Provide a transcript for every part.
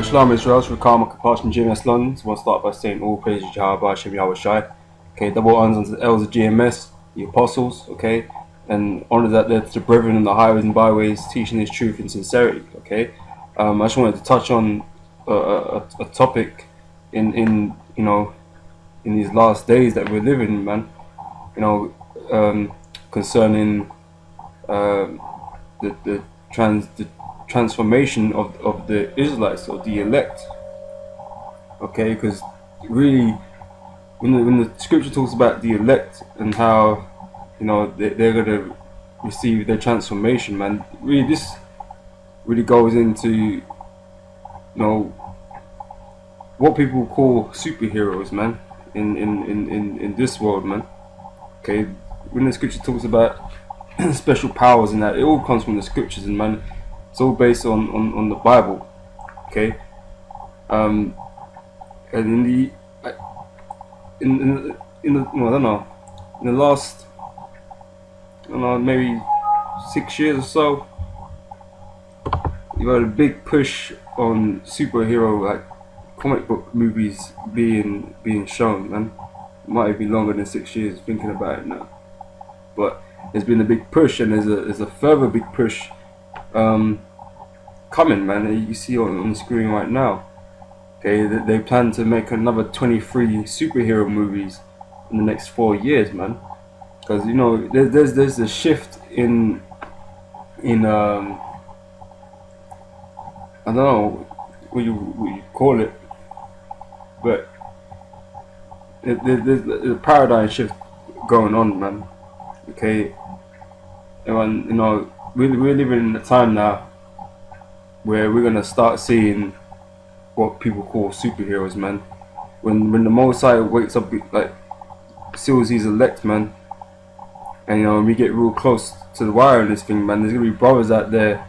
Shalom Israel, Shukam Kapashim GMS London. So we'll start by saying all praises to Jehovah Hashem Yahweh Shai. Okay, double honors unto the elders of GMS, the apostles, okay, and honor that they're to the brethren in the highways and byways, teaching His truth in sincerity. Okay, I just wanted to touch on a topic in these last days that we're living, man. Concerning the transformation of the Israelites, or the elect. Okay, because really, when the scripture talks about the elect and how they're going to receive their transformation, man, really this really goes into what people call superheroes, man, in this world, man. Okay, when the scripture talks about special powers and that, it all comes from the scriptures, and man, it's all based on the Bible. Okay, and in the last maybe 6 years or so, you had a big push on superhero, like comic book movies being shown, man. It might be longer than 6 years thinking about it now, but there's been a big push, and there's a further big push coming, man. You see on the screen right now. Okay, they plan to make another 23 superhero movies in the next 4 years, man. Because there's a shift in I don't know what you call it, but there's a paradigm shift going on, man. Okay, and we're living in a time now where we're gonna start seeing what people call superheroes, man. When the Mosai wakes up, like, seals his elect, man, and we get real close to the wire in this thing, man, there's gonna be brothers out there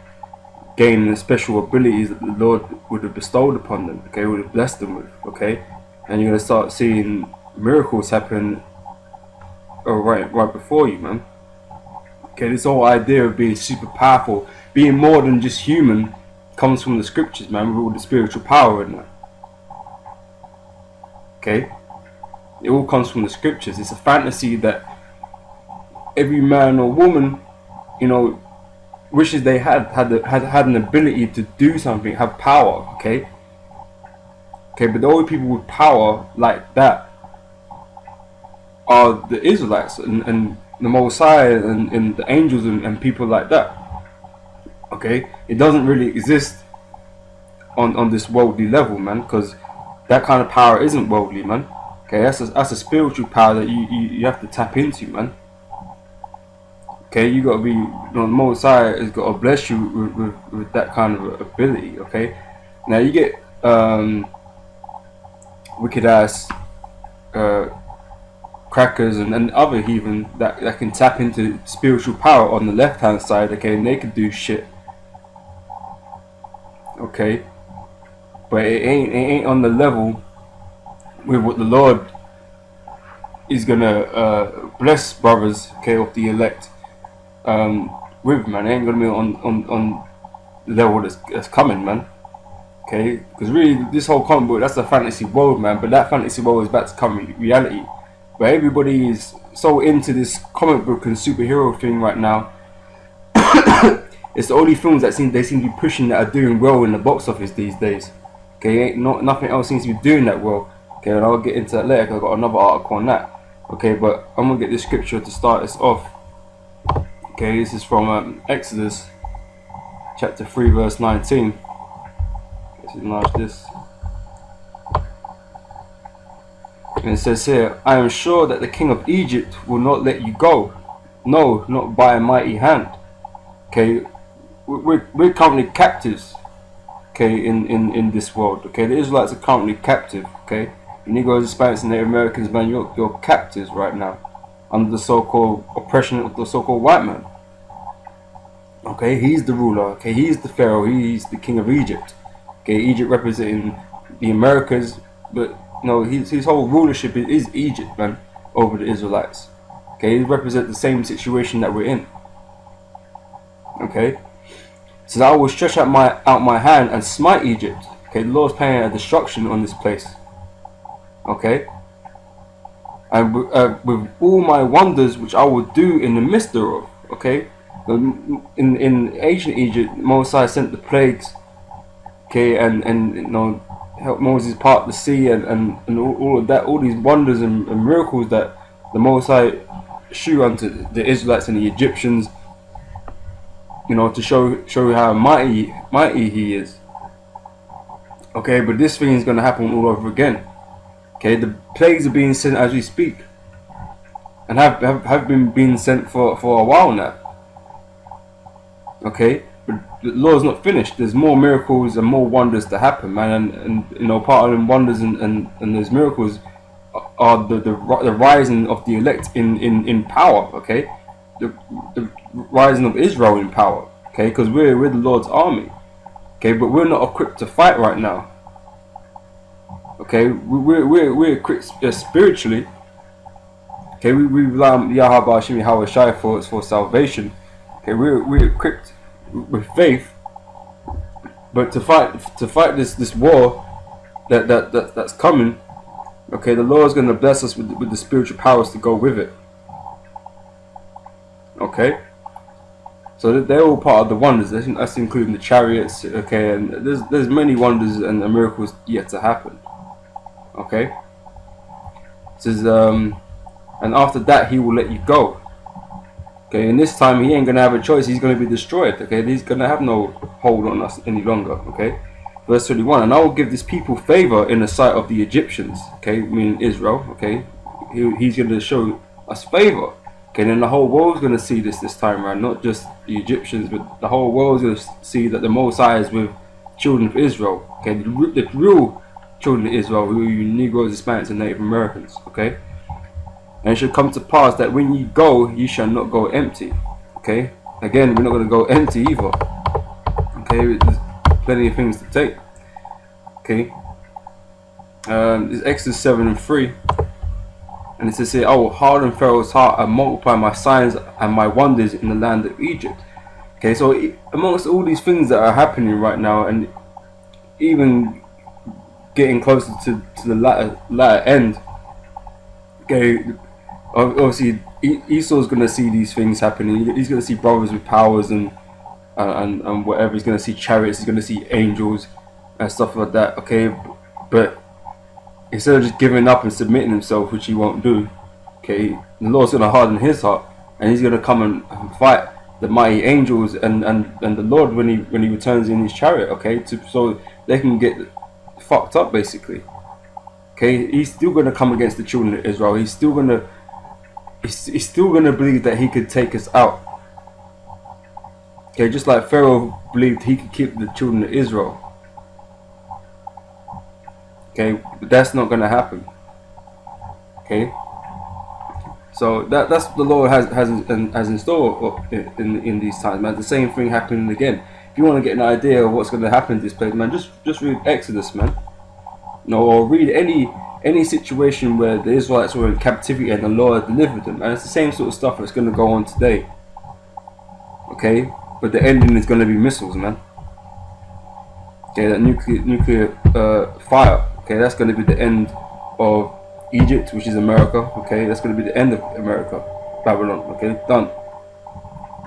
gaining the special abilities that the Lord would have bestowed upon them, okay, would have blessed them with, okay, and you're gonna start seeing miracles happen right before you, man. Okay, this whole idea of being super powerful, being more than just human, comes from the scriptures, man, with all the spiritual power in that. Okay, it all comes from the scriptures. It's a fantasy that every man or woman, wishes they had an ability to do something, have power. Okay, but the only people with power like that are the Israelites and the Mosai and the angels and people like that. Okay, it doesn't really exist on this worldly level, man, because that kind of power isn't worldly, man. Okay, that's a spiritual power that you have to tap into, man. Okay, you gotta be, the Mosai has got to bless you with that kind of ability. Okay, now you get wicked ass crackers and other heathen that can tap into spiritual power on the left hand side, okay, and they can do shit. Okay, but it ain't on the level with what the Lord is gonna bless brothers, okay, of the elect with, man. It ain't gonna be on the level that's coming, man. Okay, because really this whole comic book, that's a fantasy world, man, but that fantasy world is about to come reality. But everybody is so into this comic book and superhero thing right now. It's the only films that they seem to be pushing that are doing well in the box office these days. Okay, nothing else seems to be doing that well. Okay, and I'll get into that later because I've got another article on that. Okay, but I'm gonna get this scripture to start us off. Okay, this is from Exodus chapter 3 verse 19. Let's enlarge this. And it says here, I am sure that the king of Egypt will not let you go. No, not by a mighty hand. Okay, we're currently captives. Okay, in this world. Okay, the Israelites are currently captive. Okay, the Negroes, Hispanics, and Native Americans, man, you're captives right now under the so-called oppression of the so-called white man. Okay, he's the ruler. Okay, he's the pharaoh. He's the king of Egypt. Okay, Egypt representing the Americas, but his whole rulership is Egypt, man, over the Israelites. Okay, he represents the same situation that we're in. Okay, so I will stretch out my hand and smite Egypt, Okay, the Lord's planning a destruction on this place. Okay, and with all my wonders which I will do in the midst thereof. Okay, in ancient Egypt, Moses sent the plagues. Okay, and help Moses part the sea and all of that, all these wonders and miracles that the Most High shew unto the Israelites and the Egyptians, to show how mighty He is. Okay, but this thing is going to happen all over again. Okay, the plagues are being sent as we speak, and have been being sent for a while now. Okay, but the Lord's not finished. There's more miracles and more wonders to happen, man. And part of them wonders and those miracles are the rising of the elect in power. Okay, the rising of Israel in power. Okay, because we're the Lord's army. Okay, but we're not equipped to fight right now. Okay, we're equipped spiritually. Okay, we rely on Yahweh Hashem Yahweh Shai for salvation. Okay, we're equipped with faith, but to fight this war that's coming. Okay, the Lord is going to bless us with the spiritual powers to go with it. Okay, so they're all part of the wonders. That's including the chariots. Okay, and there's many wonders and miracles yet to happen. Okay, it says and after that He will let you go. Okay, and this time He ain't gonna have a choice. He's gonna be destroyed. Okay, He's gonna have no hold on us any longer. Okay, verse 31. And I will give this people favor in the sight of the Egyptians. Okay, meaning Israel. Okay, He's gonna show us favor. Okay, then the whole world's gonna see this time around, not just the Egyptians, but the whole world's gonna see that the Most High is with children of Israel. Okay, the real children of Israel, who are you Negroes, Hispanics, and Native Americans. Okay. And it shall come to pass that when ye go, ye shall not go empty. Okay? Again, we're not going to go empty either. Okay? There's plenty of things to take. Okay? It's Exodus 7:3. And it says here, I will harden Pharaoh's heart and multiply my signs and my wonders in the land of Egypt. Okay, so amongst all these things that are happening right now, and even getting closer to the latter end, okay, obviously Esau's going to see these things happening. He's going to see brothers with powers and whatever. He's going to see chariots. He's going to see angels and stuff like that. Okay, but instead of just giving up and submitting himself, which he won't do, okay, the Lord's going to harden his heart, and He's going to come and fight the mighty angels and the Lord when he returns in His chariot. Okay, so they can get fucked up basically. Okay, He's still going to come against the children of Israel. He's still going to believe that he could take us out. Okay, just like Pharaoh believed he could keep the children of Israel. Okay, but that's not going to happen. Okay, so that's what the Lord has in store in these times, man. The same thing happening again. If you want to get an idea of what's going to happen in this place, man, just read Exodus, man. Or read any situation where the Israelites were in captivity and the Lord delivered them, and it's the same sort of stuff that's going to go on today. Okay, but the ending is going to be missiles, man. Okay, that nuclear fire. Okay, that's going to be the end of Egypt, which is America. Okay, that's going to be the end of America, Babylon. Okay, done.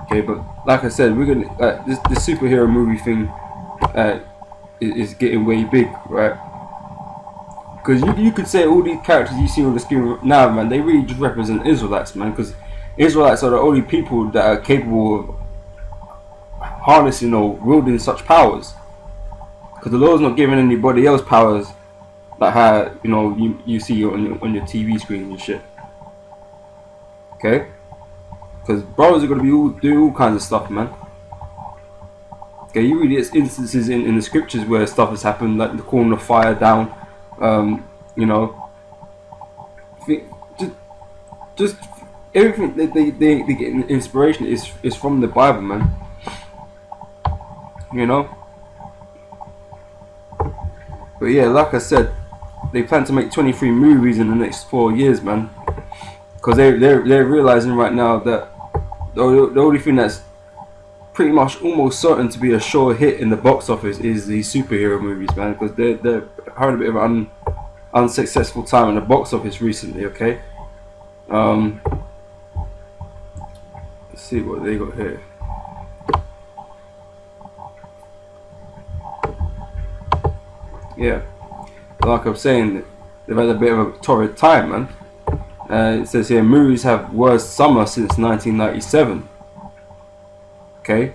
Okay, but like I said, we're gonna this superhero movie thing is getting way big, right? Because you could say all these characters you see on the screen now, man, they really just represent Israelites, man. Because Israelites are the only people that are capable of harnessing or wielding such powers. Because the Lord's not giving anybody else powers like how you see on your TV screen and shit. Okay, because brothers are gonna be doing all kinds of stuff, man. Okay, you read instances in the scriptures where stuff has happened, like the calling of fire down. Just everything they get inspiration is from the Bible, man. But yeah, like I said, they plan to make 23 movies in the next 4 years, man. Because they're realizing right now that the only thing that's pretty much almost certain to be a sure hit in the box office is the superhero movies, man, because they're having a bit of an unsuccessful time in the box office recently. Okay, let's see what they got here. Yeah, like I'm saying, they've had a bit of a torrid time, man. It says here movies have worst summer since 1997. Okay.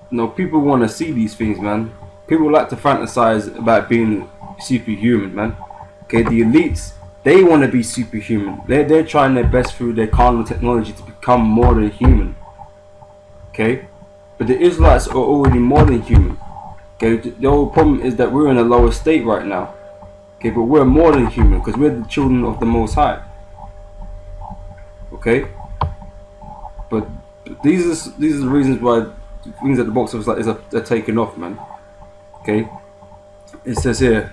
No, people want to see these things, man. People like to fantasize about being superhuman, man. Okay, the elites, they want to be superhuman. They're trying their best through their carnal technology to become more than human. Okay, but the Israelites are already more than human. Okay, the whole problem is that we're in a lower state right now. Okay, but we're more than human because we're the children of the Most High. Okay, but these are the reasons why things at the box office are taking off, man. Okay, it says here,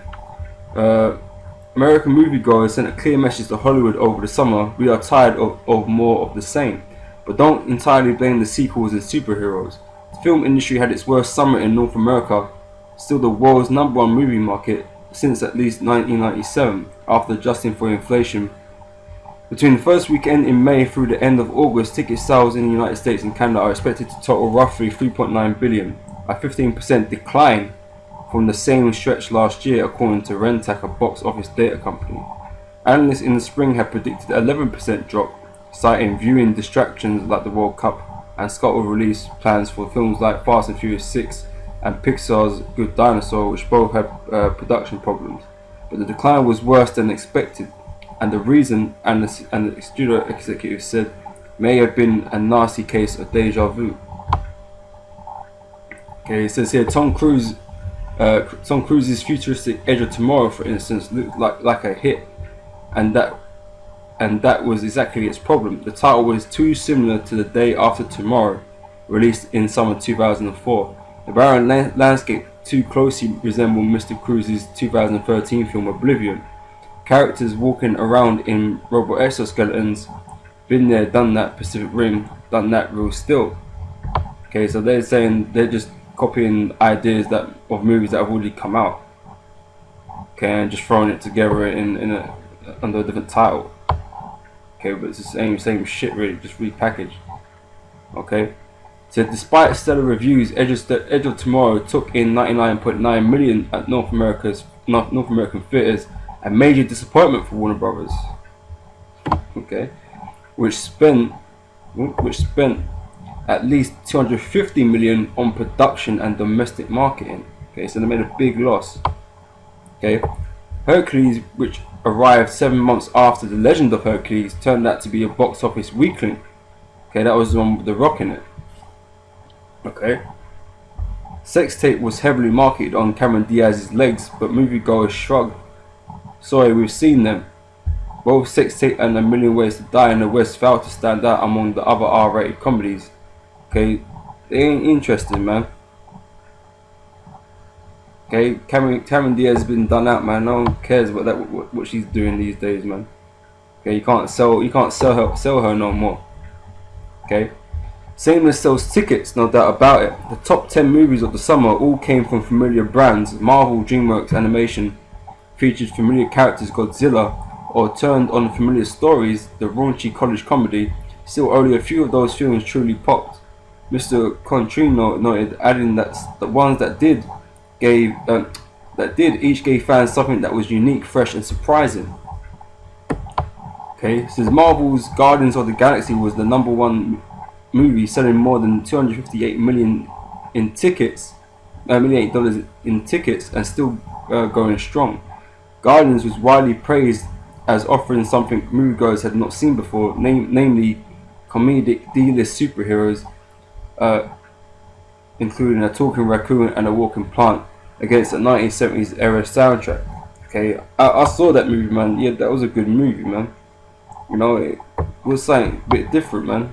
American moviegoers sent a clear message to Hollywood over the summer: we are tired of more of the same. But don't entirely blame the sequels and superheroes. The film industry had its worst summer in North America, still the world's #1 movie market since at least 1997, after adjusting for inflation. Between the first weekend in May through the end of August, ticket sales in the United States and Canada are expected to total roughly 3.9 billion, a 15% decline from the same stretch last year, according to Rentac, a box office data company. Analysts in the spring had predicted an 11% drop, citing viewing distractions like the World Cup and scheduled release plans for films like Fast and Furious 6 and Pixar's Good Dinosaur, which both had production problems. But the decline was worse than expected, and the reason, and the studio executive said, may have been a nasty case of deja vu. Okay, it says here Tom Cruise's futuristic Edge of Tomorrow, for instance, looked like a hit, and that was exactly its problem. The title was too similar to The Day After Tomorrow, released in summer 2004. The barren landscape too closely resembled Mr. Cruise's 2013 film Oblivion. Characters walking around in robot exoskeletons. Been there, done that. Pacific Rim, done that real still. Okay, so they're saying they're just copying ideas of movies that have already come out. Okay, and just throwing it together under a different title. Okay, but it's the same shit really, just repackaged. Okay. So despite stellar reviews, Edge of Tomorrow took in 99.9 million at North American theaters, a major disappointment for Warner Brothers. Okay, which spent at least 250 million on production and domestic marketing. Okay, so they made a big loss. Okay, Hercules, which arrived 7 months after The Legend of Hercules, turned out to be a box office weakling. Okay, that was the one with The Rock in it. Okay. Sex Tape was heavily marketed on Cameron Diaz's legs, but moviegoers shrugged. Sorry, we've seen them. Both Sex Tape and A Million Ways to Die in the West failed to stand out among the other R-rated comedies. Okay, they ain't interesting, man. Okay, Cameron Diaz has been done out, man. No one cares about what she's doing these days, man. Okay, you can't sell her no more. Okay. Shameless sells tickets, no doubt about it. The top 10 movies of the summer all came from familiar brands. Marvel, DreamWorks Animation featured familiar characters, Godzilla, or turned on familiar stories, the raunchy college comedy. Still, only a few of those films truly popped. Mr. Contrino noted, adding that the ones that did each gave fans something that was unique, fresh, and surprising. Okay, since Marvel's Guardians of the Galaxy was the #1 movie, selling more than $258 million in tickets, $1 million in tickets, and still going strong. Guardians was widely praised as offering something moviegoers had not seen before, namely comedic D-list superheroes, including a talking raccoon and a walking plant, against a 1970s era soundtrack. Okay, I saw that movie, man. Yeah, that was a good movie, man. You know, it was something a bit different, man.